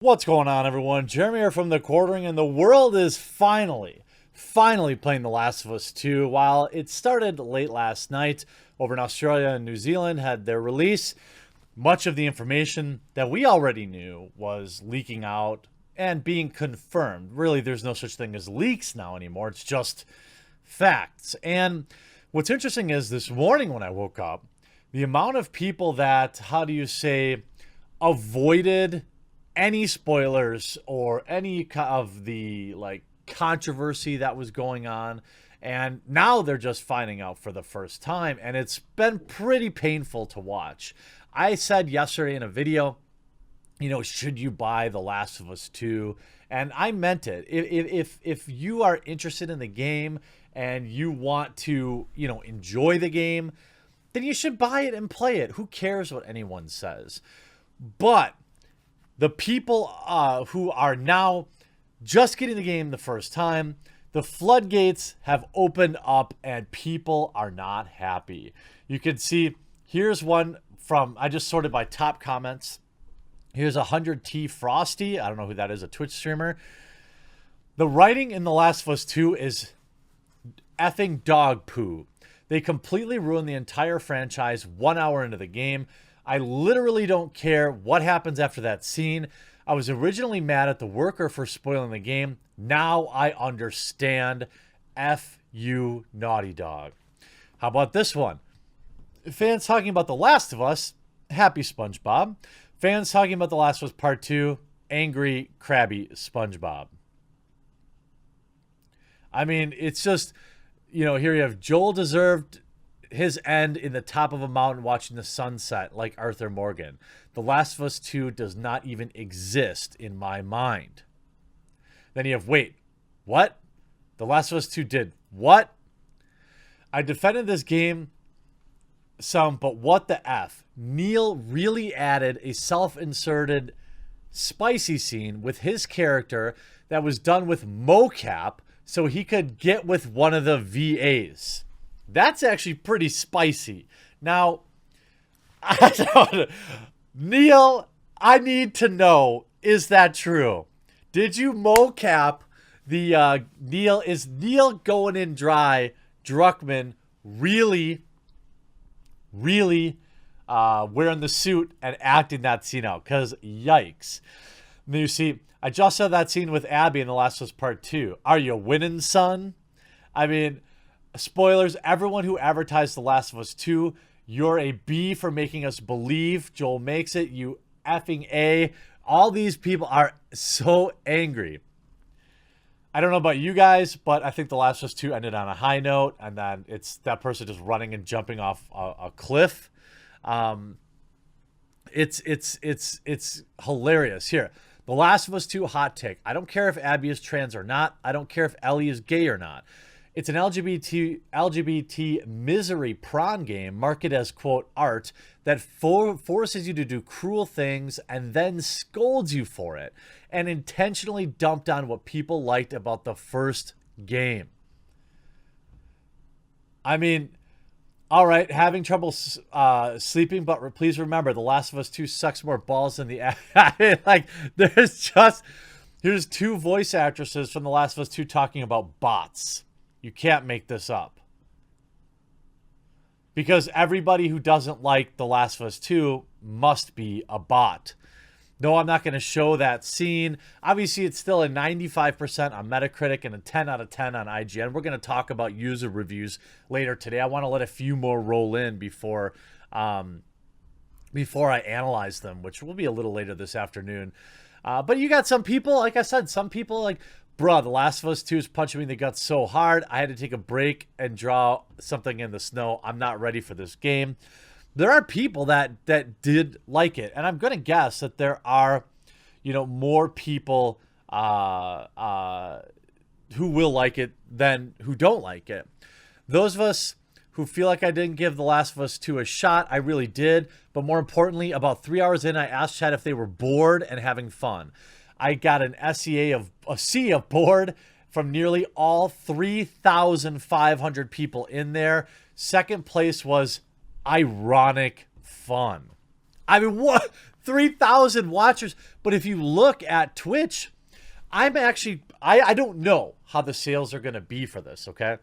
What's going on, everyone? Jeremy here from The Quartering, and the world is finally playing The Last of Us 2. While it started late last night over in Australia and New Zealand had their release, much of the information that we already knew was leaking out and being confirmed. Really, there's no such thing as leaks now anymore. It's just facts. And what's interesting is this morning when I woke up, the amount of people that, how do you say, avoided any spoilers or any of the controversy that was going on, and now they're just finding out for the first time, and it's been pretty painful to watch. I said yesterday in a video, should you buy The Last of Us 2? And I meant it. If you are interested in the game and you want to, enjoy the game, then you should buy it and play it. Who cares what anyone says? But the people who are now just getting the game the first time, the floodgates have opened up and people are not happy. You can see, here's one from, I just sorted by top comments. Here's 100T Frosty. I don't know who that is, a Twitch streamer. The writing in The Last of Us 2 is effing dog poo. They completely ruined the entire franchise 1 hour into the game. I literally don't care what happens after that scene. I was originally mad at the worker for spoiling the game. Now I understand. F you, Naughty Dog. How about this one? Fans talking about The Last of Us. Happy SpongeBob. Fans talking about The Last of Us Part 2. Angry, crabby SpongeBob. I mean, it's just, here you have Joel deserved his end in the top of a mountain watching the sunset like Arthur Morgan. The Last of Us 2 does not even exist in my mind. Then you have, wait, what? The Last of Us 2 did what? I defended this game some, but what the F? Neil really added a self-inserted spicy scene with his character that was done with mocap so he could get with one of the VAs. That's actually pretty spicy. Now, Neil, I need to know, is that true? Did you mocap the Neil? Is Neil going in dry? Druckmann really wearing the suit and acting that scene out? Because yikes. And you see, I just saw that scene with Abby in The Last of Us Part 2. Are you winning, son? I mean, spoilers, everyone who advertised The Last of Us 2, you're a B for making us believe Joel makes it. You effing A. All these people are so angry. I don't know about you guys, but I think The Last of Us 2 ended on a high note, and then it's that person just running and jumping off a cliff. It's hilarious. Here, The Last of Us 2 hot take. I don't care if Abby is trans or not. I don't care if Ellie is gay or not. It's an LGBT misery prawn game marketed as, quote, art that forces you to do cruel things and then scolds you for it, and intentionally dumped on what people liked about the first game. I mean, all right, having trouble sleeping, but please remember, The Last of Us 2 sucks more balls than the... I mean, here's two voice actresses from The Last of Us 2 talking about bots. You can't make this up. Because everybody who doesn't like The Last of Us 2 must be a bot. No, I'm not going to show that scene. Obviously, it's still a 95% on Metacritic and a 10 out of 10 on IGN. We're going to talk about user reviews later today. I want to let a few more roll in before I analyze them, which will be a little later this afternoon. But you got some people, like I said, bruh, The Last of Us 2 is punching me in the gut so hard, I had to take a break and draw something in the snow. I'm not ready for this game. There are people that did like it, and I'm going to guess that there are, more people who will like it than who don't like it. Those of us who feel like I didn't give The Last of Us 2 a shot, I really did. But more importantly, about 3 hours in, I asked chat if they were bored and having fun. I got a C of bored from nearly all 3,500 people in there. Second place was ironic fun. I mean, what? 3,000 watchers. But if you look at Twitch, I don't know how the sales are going to be for this, okay?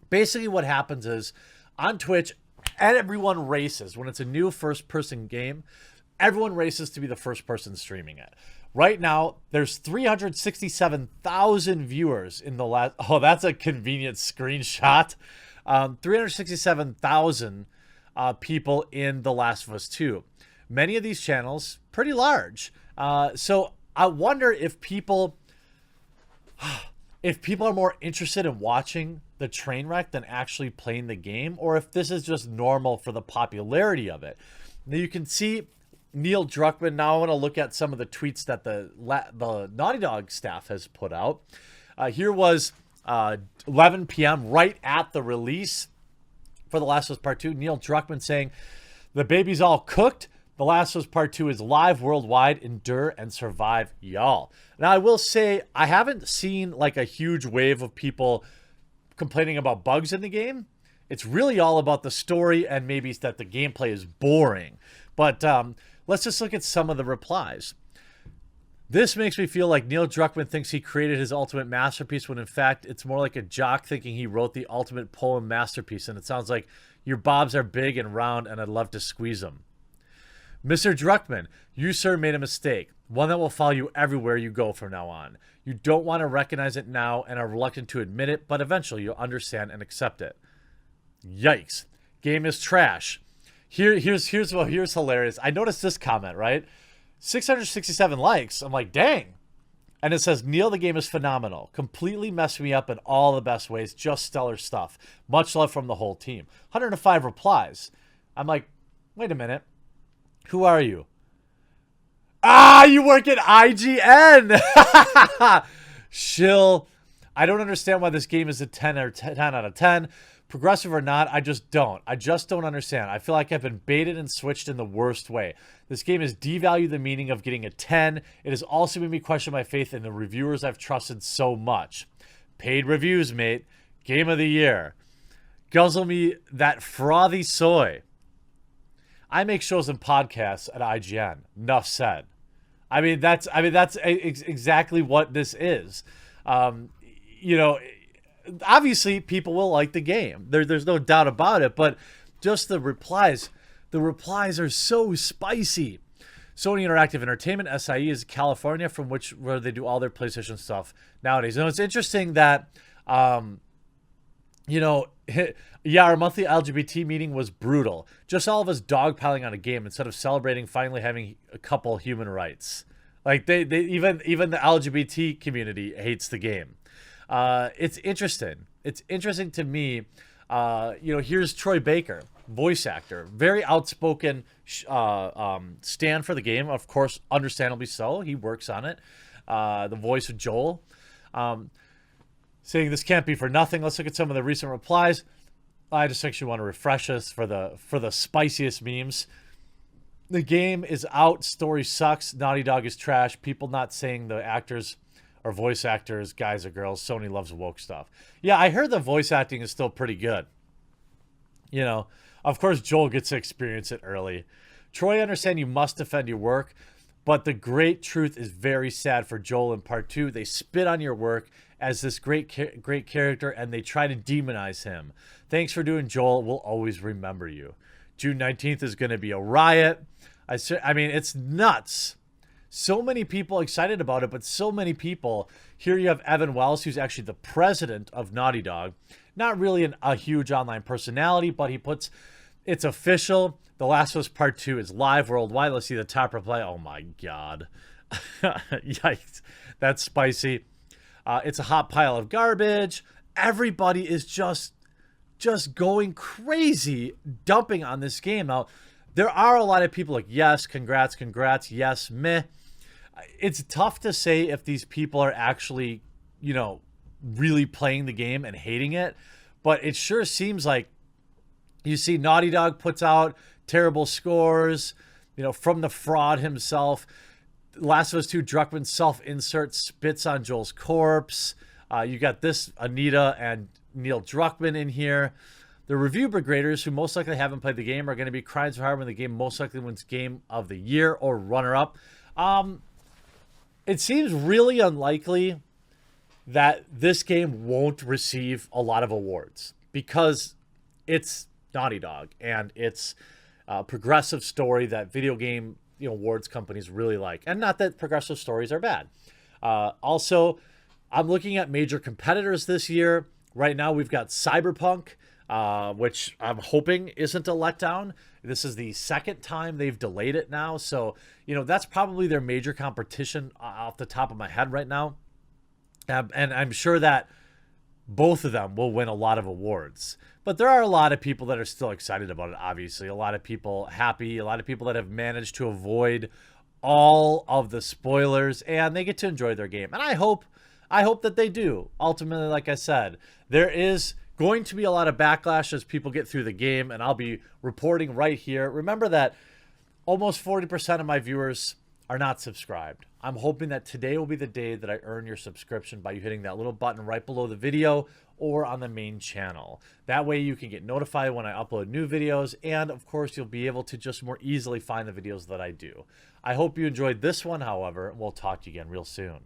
Basically what happens is on Twitch, everyone races. When it's a new first-person game, everyone races to be the first person streaming it. Right now, there's 367,000 viewers in the last... Oh, that's a convenient screenshot. 367,000 people in The Last of Us 2. Many of these channels, pretty large. So I wonder if people are more interested in watching the train wreck than actually playing the game, or if this is just normal for the popularity of it. Now you can see Neil Druckmann. Now I want to look at some of the tweets that the Naughty Dog staff has put out. Here was 11 p.m. right at the release for The Last of Us Part 2. Neil Druckmann saying, "The baby's all cooked. The Last of Us Part 2 is live worldwide. Endure and survive, y'all." Now, I will say, I haven't seen like a huge wave of people complaining about bugs in the game. It's really all about the story and maybe it's that the gameplay is boring. But let's just look at some of the replies. "This makes me feel like Neil Druckmann thinks he created his ultimate masterpiece when in fact it's more like a jock thinking he wrote the ultimate poem masterpiece. And it sounds like your bobs are big and round and I'd love to squeeze them. Mr. Druckmann, you, sir, made a mistake. One that will follow you everywhere you go from now on. You don't want to recognize it now and are reluctant to admit it, but eventually you'll understand and accept it." Yikes. "Game is trash." Here's hilarious. I noticed this comment, right? 667 likes. I'm like, dang. And it says, "Neil, the game is phenomenal. Completely messed me up in all the best ways. Just stellar stuff. Much love from the whole team." 105 replies. I'm like, wait a minute. Who are you? Ah, you work at IGN. Shill. "I don't understand why this game is a 10 or 10 out of 10. Progressive or not, I just don't. I just don't understand. I feel like I've been baited and switched in the worst way. This game has devalued the meaning of getting a 10. It has also made me question my faith in the reviewers I've trusted so much. Paid reviews, mate. Game of the year. Guzzle me that frothy soy. I make shows and podcasts at IGN. Enough said." I mean, that's exactly what this is. You know, obviously people will like the game. There's no doubt about it, but just the replies are so spicy. Sony Interactive Entertainment, SIE, is California, from where they do all their PlayStation stuff nowadays. And it's interesting that, you know, yeah, our monthly LGBT meeting was brutal. Just all of us dogpiling on a game instead of celebrating finally having a couple human rights. Like they even the LGBT community hates the game. It's interesting. It's interesting to me. You know, here's Troy Baker, voice actor, very outspoken, stand for the game. Of course, understandably so. He works on it. The voice of Joel, saying this can't be for nothing. Let's look at some of the recent replies. I just actually want to refresh us for the spiciest memes. "The game is out. Story sucks. Naughty Dog is trash. People not saying the actors or voice actors, guys or girls. Sony loves woke stuff." Yeah, I heard the voice acting is still pretty good. You know, of course, Joel gets to experience it early. "Troy, I understand you must defend your work, but the great truth is very sad for Joel in Part 2. They spit on your work as this great character, and they try to demonize him. Thanks for doing Joel. We'll always remember you. June 19th is going to be a riot." I mean, it's nuts. So many people excited about it, but so many people. Here you have Evan Wells, who's actually the president of Naughty Dog. Not really a huge online personality, but he puts, "It's official. The Last of Us Part 2 is live worldwide." Let's see the top reply. Oh my God. Yikes. That's spicy. "It's a hot pile of garbage." Everybody is just going crazy, dumping on this game. Now, there are a lot of people like, yes, congrats, yes, meh. It's tough to say if these people are actually, you know, really playing the game and hating it, but it sure seems like you see Naughty Dog puts out terrible scores, you know, from the fraud himself. Last of Us 2, Druckmann self-insert spits on Joel's corpse. You got this, Anita and Neil Druckmann in here. The review graders, who most likely haven't played the game, are going to be crying so hard when the game most likely wins Game of the Year or runner-up. It seems really unlikely that this game won't receive a lot of awards because it's Naughty Dog and it's a progressive story that video game awards companies really like. And not that progressive stories are bad. Also, I'm looking at major competitors this year. Right now, we've got Cyberpunk, which I'm hoping isn't a letdown. This is the second time they've delayed it now. So, that's probably their major competition off the top of my head right now. And I'm sure that both of them will win a lot of awards. But there are a lot of people that are still excited about it, obviously. A lot of people happy, a lot of people that have managed to avoid all of the spoilers, and they get to enjoy their game. And I hope that they do. Ultimately, like I said, there is going to be a lot of backlash as people get through the game, and I'll be reporting right here. Remember that almost 40% of my viewers are not subscribed. I'm hoping that today will be the day that I earn your subscription by you hitting that little button right below the video or on the main channel. That way you can get notified when I upload new videos, and of course you'll be able to just more easily find the videos that I do. I hope you enjoyed this one, however, and we'll talk to you again real soon.